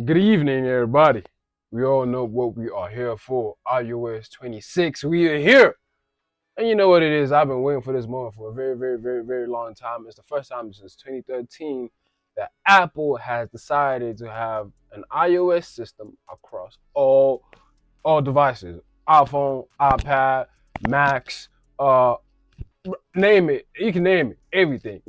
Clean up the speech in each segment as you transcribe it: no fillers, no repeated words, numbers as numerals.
Good evening, everybody. We all know what we are here for. iOS 26. We are here. And you know what it is. I've been waiting for this moment for a very, very, very, very long time. It's the first time since 2013 that Apple has decided to have an iOS system across all devices. iPhone, iPad, Macs, uh, name it. You can name it. Everything.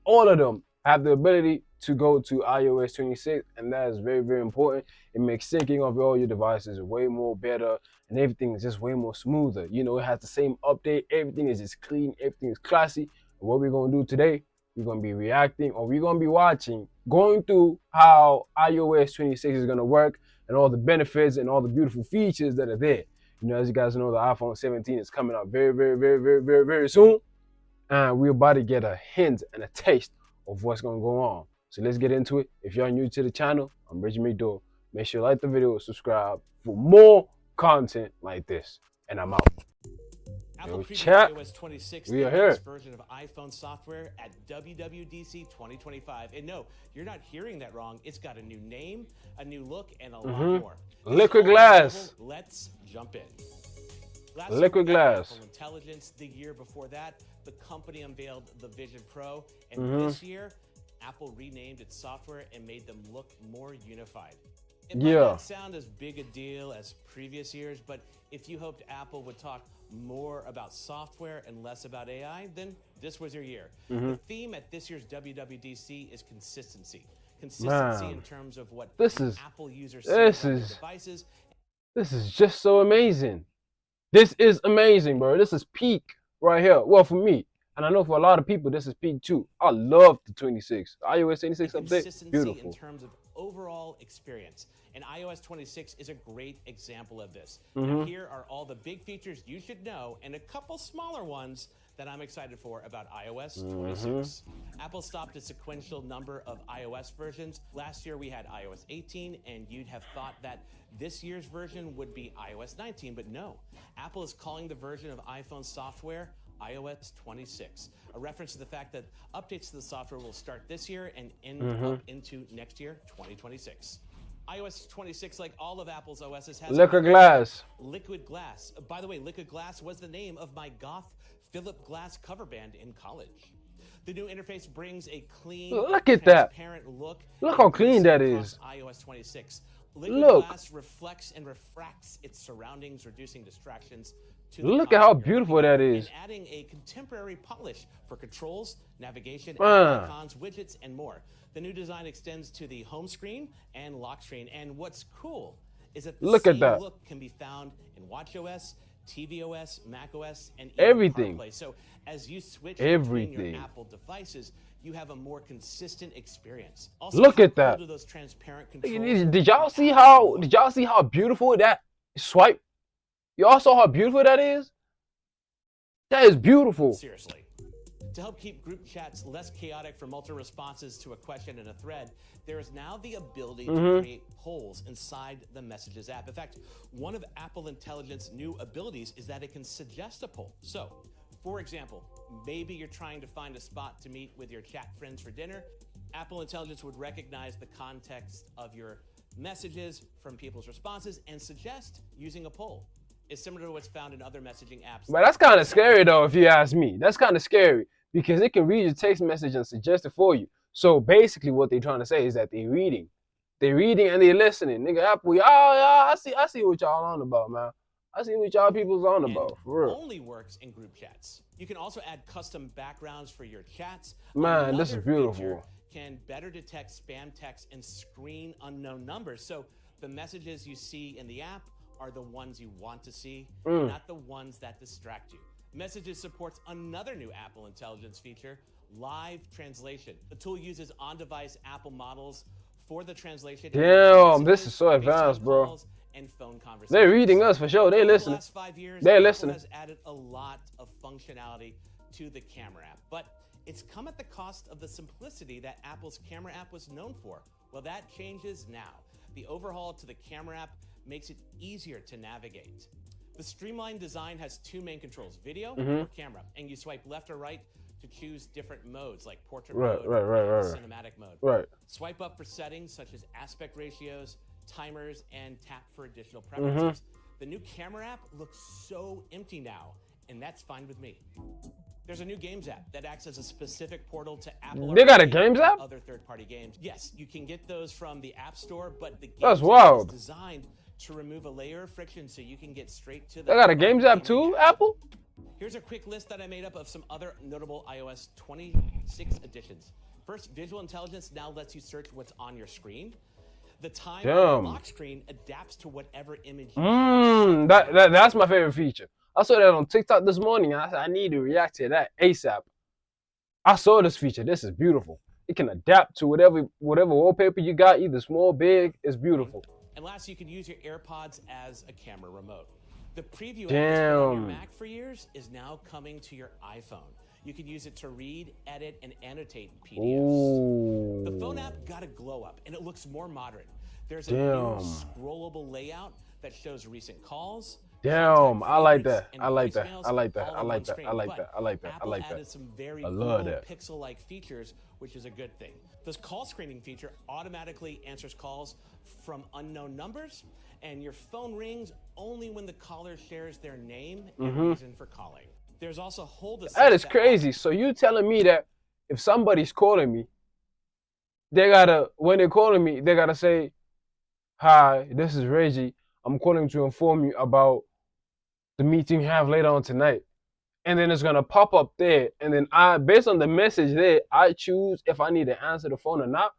All of them have the ability to go to iOS 26, and that is very, very important. It makes syncing of all your devices way more better, and everything is just way more smoother. It has the same update. Everything is just clean. Everything is classy. And what we're gonna do today, we're gonna be reacting, or we're gonna be watching, going through how iOS 26 is gonna work, and all the benefits and all the beautiful features that are there. As you guys know, the iPhone 17 is coming out very, very, very, very, very, very soon, and we're about to get a hint and a taste of what's gonna go on. So let's get into it. If you're new to the channel, I'm Reggie McDowell. Make sure you like the video, subscribe for more content like this. And I'm out. Apple Yo, previewed chat. iOS 26, We the are here. latest version of iPhone software at WWDC 2025. And no, you're not hearing that wrong. It's got a new name, a new look, and a lot more. Liquid glass. Let's jump in. Last Liquid year we had glass. Apple Intelligence. The year before that, the company unveiled the Vision Pro. And this year, Apple renamed its software and made them look more unified. It might not sound as big a deal as previous years, but if you hoped Apple would talk more about software and less about AI, then this was your year. The theme at this year's WWDC is consistency. Consistency in terms of what Apple users see on their devices. This is just so amazing. This is amazing, bro. This is peak right here. Well, for me, and I know for a lot of people, this is peak too. I love the 26. iOS 26 update. Consistency Beautiful. in terms of overall experience. And iOS 26 is a great example of this. Now, here are all the big features you should know and a couple smaller ones that I'm excited for about iOS 26. Apple stopped a sequential number of iOS versions. Last year we had iOS 18, and you'd have thought that this year's version would be iOS 19, but no. Apple is calling the version of iPhone software iOS 26, a reference to the fact that updates to the software will start this year and end up into next year, 2026. iOS 26, like all of Apple's OSs, has Liquid glass. Liquid glass. By the way, Liquid glass was the name of my goth Philip Glass cover band in college. The new interface brings a clean, transparent look. Look how clean that is. iOS 26. Liquid glass reflects and refracts its surroundings, reducing distractions. Look at how beautiful that is. And adding a contemporary polish for controls, navigation, icons, widgets, and more. The new design extends to the home screen and lock screen. And what's cool is that the same look can be found in watchOS, tvOS, macOS, and even everything. CarPlay. So as you switch between your Apple devices, you have a more consistent experience. Also, look at that. Those transparent controls. Did y'all see how beautiful that swipe? Y'all saw how beautiful that is? That is beautiful. Seriously. To help keep group chats less chaotic for multiple responses to a question in a thread, there is now the ability to create polls inside the Messages app. In fact, one of Apple Intelligence's new abilities is that it can suggest a poll. So, for example, maybe you're trying to find a spot to meet with your chat friends for dinner. Apple Intelligence would recognize the context of your messages from people's responses and suggest using a poll. It's similar to what's found in other messaging apps. But that's kind of scary, though, if you ask me. That's kind of scary because it can read your text message and suggest it for you. So basically, what they're trying to say is that they're reading and they're listening. Nigga, Apple, I see what y'all on about, man. I see what y'all people's on about, for real. Only works in group chats. You can also add custom backgrounds for your chats. Man, this is beautiful. Can better detect spam text and screen unknown numbers. So the messages you see in the app are the ones you want to see, not the ones that distract you. Messages supports another new Apple Intelligence feature, live translation. The tool uses on-device Apple models for the translation. Damn, this is so advanced, bro. And phone conversations. They're reading us for sure. They listening. The last 5 years, they're Apple listening. has added a lot of functionality to the camera app, but it's come at the cost of the simplicity that Apple's camera app was known for. Well, that changes now. The overhaul to the camera app makes it easier to navigate. The streamlined design has two main controls, video or camera, and you swipe left or right to choose different modes like portrait Right, mode right, right, and right, right. cinematic mode. Right. Swipe up for settings such as aspect ratios, timers, and tap for additional Mm-hmm. preferences. The new camera app looks so empty now, and that's fine with me. There's a new Games app that acts as a specific portal to Apple They got a Arcade Games and app? other third-party games. Yes, you can get those from the App Store, but the That's Games app wild. is designed to remove a layer of friction so you can get straight to the They got a fun Games app gaming too, action. Apple? Here's a quick list that I made up of some other notable iOS 26 additions. First, visual intelligence now lets you search what's on your screen. The time on the lock screen adapts to whatever image you That's my favorite feature. I saw that on TikTok this morning. I said I need to react to that ASAP. I saw this feature. This is beautiful. It can adapt to whatever wallpaper you got, either small, big. It's beautiful. And last, you can use your AirPods as a camera remote. The preview app that's been on your Mac for years is now coming to your iPhone. You can use it to read, edit, and annotate PDFs. Ooh. The phone app got a glow up, and it looks more modern. There's a new scrollable layout that shows recent calls. Damn, I like that. I like that. I like that. I like that. I like that. I like that. I like Apple that. added some very I love cool that. pixel-like features, which is a good thing. This call screening feature automatically answers calls from unknown numbers, and your phone rings only when the caller shares their name and reason for calling. There's also hold assist. That is crazy. So you telling me that if somebody's calling me, when they're calling me, they gotta say, "Hi, this is Reggie. I'm calling to inform you about the meeting we have later on tonight." And then it's gonna pop up there, and then based on the message there, I choose if I need to answer the phone or not.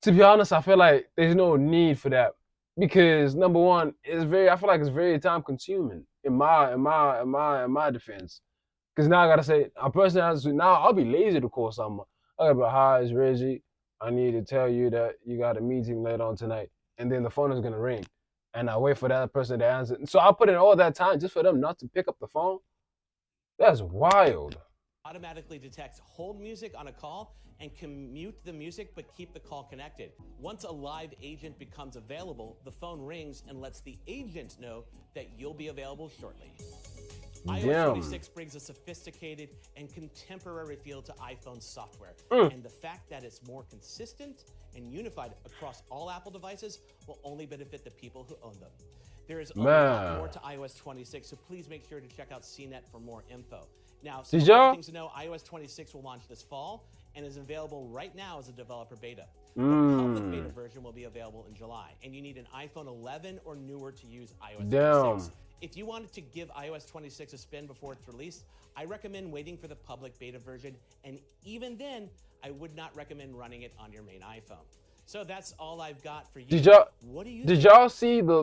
To be honest, I feel like there's no need for that because number one, I feel like it's very time consuming in my defense. Because now I gotta say, a person has to, now I'll be lazy to call someone. I gotta be, "Hi, it's Reggie. I need to tell you that you got a meeting later on tonight." And then the phone is gonna ring. And I wait for that person to answer. So I put in all that time just for them not to pick up the phone. That's wild. Automatically detects hold music on a call and can mute the music but keep the call connected. Once a live agent becomes available, the phone rings and lets the agent know that you'll be available shortly. iOS 26 brings a sophisticated and contemporary feel to iPhone software. And the fact that it's more consistent and unified across all Apple devices will only benefit the people who own them. There is a lot more to iOS 26, so please make sure to check out CNET for more info. Now, some other things to know, iOS 26 will launch this fall and is available right now as a developer beta. The public beta version will be available in July, and you need an iPhone 11 or newer to use iOS 26. If you wanted to give iOS 26 a spin before it's released, I recommend waiting for the public beta version, and even then, I would not recommend running it on your main iPhone. So that's all I've got for you. Did y'all see the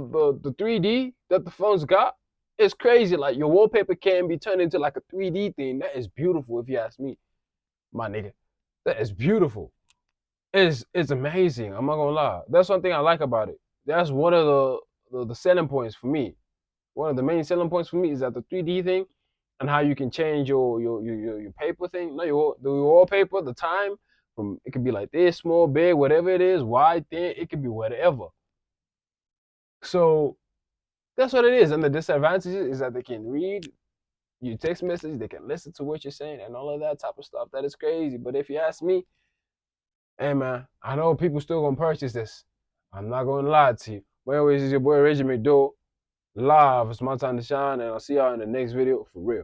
3D that the phones got? It's crazy. Like your wallpaper can be turned into like a 3D thing. That is beautiful if you ask me, my nigga. That is beautiful. It's amazing. I'm not gonna lie. That's one thing I like about it. That's one of the selling points for me. One of the main selling points for me is that the 3D thing and how you can change your paper thing. No, the wallpaper, the time from it could be like this, small, big, whatever it is, wide, thin. It could be whatever. So that's what it is. And the disadvantage is that they can read your text message, they can listen to what you're saying, and all of that type of stuff. That is crazy. But if you ask me, hey man, I know people still gonna purchase this. I'm not gonna lie to you. But anyways, it's your boy Reggie McDowell. Live. It's my time to shine, and I'll see y'all in the next video for real.